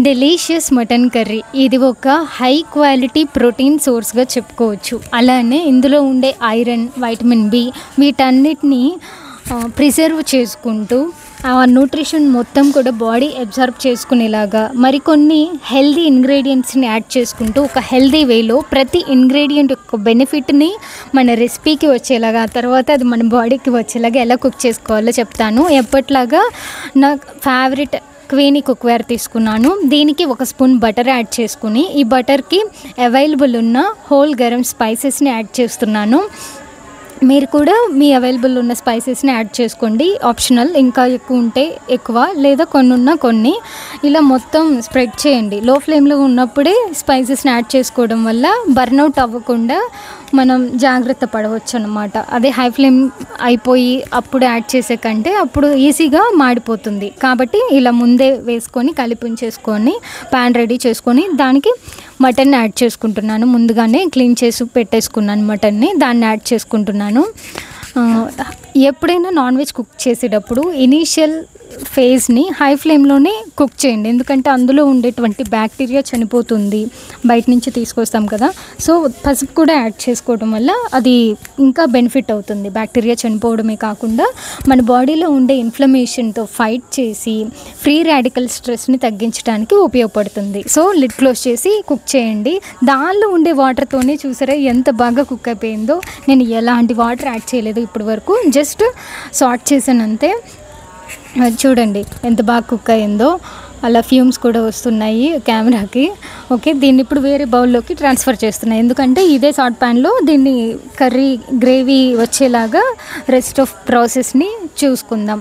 Delicious mutton curry ఇది ఒక high quality protein సోర్స్గా చెప్పుకోవచ్చు. అలానే ఇందులో ఉండే ఐరన్, వైటమిన్ బి వీటన్నిటిని ప్రిజర్వ్ చేసుకుంటూ ఆ న్యూట్రిషన్ మొత్తం కూడా బాడీ అబ్జర్వ్ చేసుకునేలాగా మరికొన్ని హెల్దీ ఇంగ్రీడియంట్స్ని యాడ్ చేసుకుంటూ ఒక హెల్దీ వేలో ప్రతి ఇంగ్రీడియంట్ యొక్క బెనిఫిట్ని మన రెసిపీకి వచ్చేలాగా, ఆ తర్వాత అది మన బాడీకి వచ్చేలాగా ఎలా కుక్ చేసుకోవాలో చెప్తాను. ఎప్పట్లాగా నా ఫేవరెట్ క్వీనీ కుక్వేర్ తీసుకున్నాను. దీనికి 1 స్పూన్ బటర్ యాడ్ చేసుకుని ఈ బటర్కి అవైలబుల్ ఉన్న హోల్ గరం స్పైసెస్ని యాడ్ చేస్తున్నాను. మీరు కూడా మీ అవైలబుల్ ఉన్న స్పైసెస్ని యాడ్ చేసుకోండి, ఆప్షనల్. ఇంకా ఎక్కువ ఉంటే ఎక్కువ, లేదా కొన్ని ఉన్న కొన్ని. ఇలా మొత్తం స్ప్రెడ్ చేయండి. లో ఫ్లేమ్లో ఉన్నప్పుడే స్పైసెస్ని యాడ్ చేసుకోవడం వల్ల బర్న్అవుట్ అవ్వకుండా మనం జాగ్రత్త పడవచ్చు అన్నమాట. అదే హై ఫ్లేమ్ అయిపోయి అప్పుడు యాడ్ చేసే కంటే అప్పుడు ఈజీగా మాడిపోతుంది. కాబట్టి ఇలా ముందే వేసుకొని కలిపి ఉంచేసుకొని ప్యాన్ రెడీ చేసుకొని దానికి మటన్ యాడ్ చేసుకుంటున్నాను. ముందుగానే క్లీన్ చేసి పెట్టేసుకున్నాను మటన్ని, దాన్ని యాడ్ చేసుకుంటున్నాను. ఎప్పుడైనా నాన్ వెజ్ కుక్ చేసేటప్పుడు ఇనీషియల్ ఫేజ్ని హై ఫ్లేమ్లోనే కుక్ చేయండి, ఎందుకంటే అందులో ఉండేటువంటి బ్యాక్టీరియా చనిపోతుంది, బయట నుంచి తీసుకొస్తాం కదా. సో పసుపు కూడా యాడ్ చేసుకోవడం వల్ల అది ఇంకా బెనిఫిట్ అవుతుంది. బ్యాక్టీరియా చనిపోవడమే కాకుండా మన బాడీలో ఉండే ఇన్ఫ్లమేషన్తో ఫైట్ చేసి ఫ్రీ రాడికల్ స్ట్రెస్ని తగ్గించడానికి ఉపయోగపడుతుంది. సో లిడ్ క్లోజ్ చేసి కుక్ చేయండి. దానిలో ఉండే వాటర్తోనే చూసారా ఎంత బాగా కుక్ అయిపోయిందో. నేను ఎలాంటి వాటర్ యాడ్ చేయలేదు ఇప్పటి వరకు, జస్ట్ సాల్ట్ చేశాను అంతే. చూడండి ఎంత బాగా కుక్ అయిందో. అలా ఫ్యూమ్స్ కూడా వస్తున్నాయి కెమెరాకి. ఓకే, దీన్ని ఇప్పుడు వేరే బౌల్లోకి ట్రాన్స్ఫర్ చేస్తున్నాయి, ఎందుకంటే ఇదే సాట్ ప్యాన్లో దీన్ని కర్రీ గ్రేవీ వచ్చేలాగా రెస్ట్ ఆఫ్ ప్రాసెస్ని చూసుకుందాం.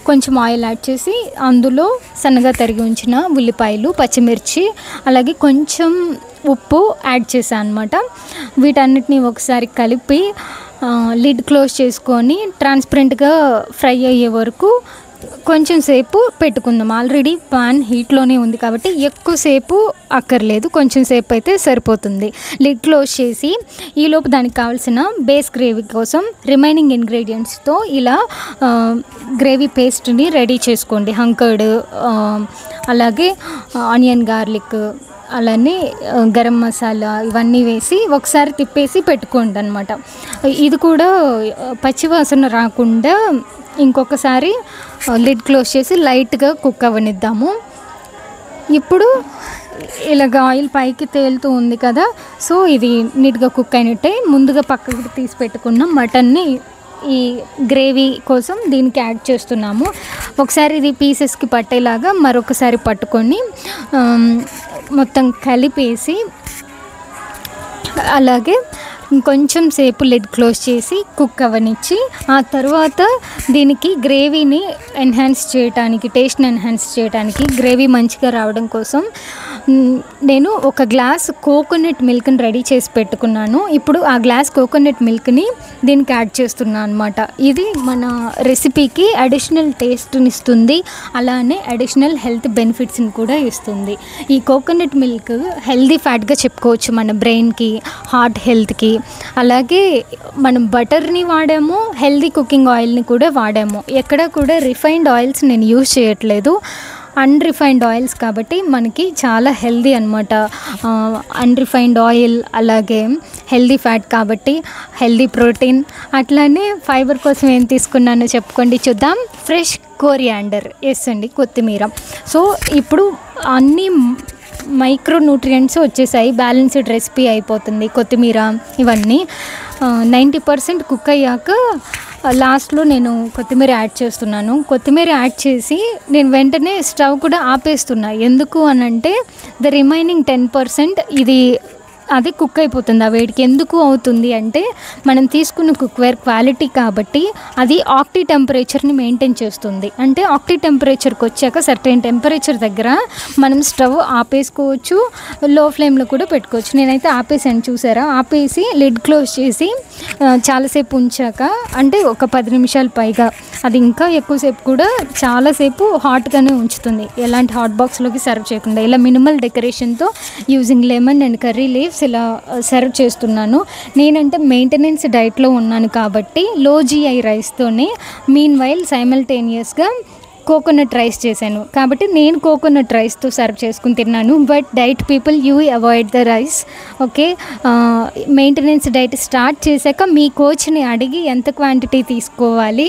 కొంచెం ఆయిల్ యాడ్ చేసి అందులో సన్నగా తరిగి ఉంచిన ఉల్లిపాయలు, పచ్చిమిర్చి, అలాగే కొంచెం ఉప్పు యాడ్ చేశాను అనమాట. వీటన్నిటిని ఒకసారి కలిపి లిడ్ క్లోజ్ చేసుకొని ట్రాన్స్పరెంట్గా ఫ్రై అయ్యే వరకు కొంచెం సేపు పెట్టుకుందాం. ఆల్రెడీ పాన్ హీట్లోనే ఉంది కాబట్టి ఎక్కువసేపు అక్కర్లేదు, కొంచెం సేపు అయితే సరిపోతుంది. లిడ్ క్లోజ్ చేసి ఈలోపు దానికి కావాల్సిన బేస్ గ్రేవీ కోసం రిమైనింగ్ ఇంగ్రీడియంట్స్తో ఇలా గ్రేవీ పేస్ట్ని రెడీ చేసుకోండి. హంకర్డ్, అలాగే ఆనియన్, గార్లిక్, అలానే గరం మసాలా ఇవన్నీ వేసి ఒకసారి తిప్పేసి పెట్టుకోండి అనమాట. ఇది కూడా పచ్చివాసన రాకుండా ఇంకొకసారి లిడ్ క్లోజ్ చేసి లైట్గా కుక్ అవ్వనిద్దాము. ఇప్పుడు ఇలాగ ఆయిల్ పైకి తేలుతూ ఉంది కదా, సో ఇది నీట్గా కుక్ అయినట్టే. ముందుగా పక్కకి తీసి పెట్టుకున్న మటన్ని ఈ గ్రేవీ కోసం దీనికి యాడ్ చేస్తున్నాము. ఒకసారి ఇది పీసెస్కి పట్టేలాగా మరొకసారి పట్టుకొని మొత్తం కలిపేసి అలాగే కొంచెం సేపు లిడ్ క్లోజ్ చేసి కుక్ అవ్వనిచ్చి ఆ తర్వాత దీనికి గ్రేవీని ఎన్హాన్స్ చేయడానికి, టేస్ట్ని ఎన్హాన్స్ చేయడానికి, గ్రేవీ మంచిగా రావడం కోసం నేను 1 గ్లాస్ కోకోనట్ మిల్క్ని రెడీ చేసి పెట్టుకున్నాను. ఇప్పుడు ఆ గ్లాస్ కోకోనట్ మిల్క్ని దీనికి యాడ్ చేస్తున్నాను అనమాట. ఇది మన రెసిపీకి అడిషనల్ టేస్ట్ని ఇస్తుంది, అలానే అడిషనల్ హెల్త్ బెనిఫిట్స్ని కూడా ఇస్తుంది. ఈ కోకోనట్ మిల్క్ హెల్దీ ఫ్యాట్గా చెప్పుకోవచ్చు మన బ్రెయిన్కి, హార్ట్ హెల్త్కి. అలాగే మనం బటర్ని వాడాము, హెల్దీ కుకింగ్ ఆయిల్ని కూడా వాడాము. ఎక్కడ కూడా రిఫైన్డ్ ఆయిల్స్ నేను యూజ్ చేయట్లేదు, అన్రిఫైన్డ్ ఆయిల్స్ కాబట్టి మనకి చాలా హెల్దీ అనమాట. అన్రిఫైన్డ్ ఆయిల్ అలాగే హెల్దీ ఫ్యాట్ కాబట్టి హెల్దీ ప్రోటీన్. అట్లానే ఫైబర్ కోసం ఏం తీసుకున్నానో చెప్పుకోండి చూద్దాం. ఫ్రెష్ కోరియాండర్, ఎస్ అండి, కొత్తిమీర. సో ఇప్పుడు అన్నీ మైక్రో న్యూట్రియంట్స్ వచ్చేసాయి, బ్యాలెన్స్డ్ రెసిపీ అయిపోతుంది. కొత్తిమీర ఇవన్నీ 90% కుక్ అయ్యాక లాస్ట్లో నేను కొత్తిమీర యాడ్ చేస్తున్నాను. కొత్తిమీర యాడ్ చేసి నేను వెంటనే స్టవ్ కూడా ఆపేస్తున్నా. ఎందుకు అనంటే ద రిమైనింగ్ 10% ఇది అది కుక్ అయిపోతుంది ఆ వేడికి. ఎందుకు అవుతుంది అంటే మనం తీసుకున్న కుక్వేర్ క్వాలిటీ కాబట్టి అది ఆక్టీ టెంపరేచర్ని మెయింటైన్ చేస్తుంది. అంటే ఆక్టీ టెంపరేచర్కి వచ్చాక సర్టెన్ టెంపరేచర్ దగ్గర మనం స్టవ్ ఆపేసుకోవచ్చు, లో ఫ్లేమ్లో కూడా పెట్టుకోవచ్చు. నేనైతే ఆపేసాను, చూసారా, ఆపేసి లిడ్ క్లోజ్ చేసి చాలాసేపు ఉంచాక, అంటే ఒక 10 నిమిషాలు పైగా, అది ఇంకా ఎక్కువసేపు కూడా చాలాసేపు హాట్గానే ఉంచుతుంది. ఎలాంటి హాట్ బాక్స్లోకి సర్వ్ చేయకుండా ఇలా మినిమల్ డెకరేషన్తో using lemon and curry leaves ఇలా సర్వ్ చేస్తున్నాను. నేనంటే మెయింటెనెన్స్ డైట్లో ఉన్నాను కాబట్టి లో జీఐ రైస్తోనే మీన్ వైల్ సైమల్టేనియస్గా కోకోనట్ రైస్ చేశాను కాబట్టి నేను కోకోనట్ రైస్తో సర్వ్ చేసుకుని తిన్నాను. But diet people you avoid the rice. Okay, maintenance diet start చేశాక మీ కోచ్ని అడిగి ఎంత క్వాంటిటీ తీసుకోవాలి,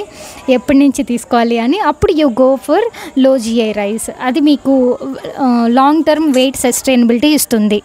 ఎప్పటి నుంచి తీసుకోవాలి అని, అప్పుడు యూ గో ఫర్ లో జిఐ రైస్. అది మీకు లాంగ్ టర్మ్ వెయిట్ సస్టైనబిలిటీ ఇస్తుంది.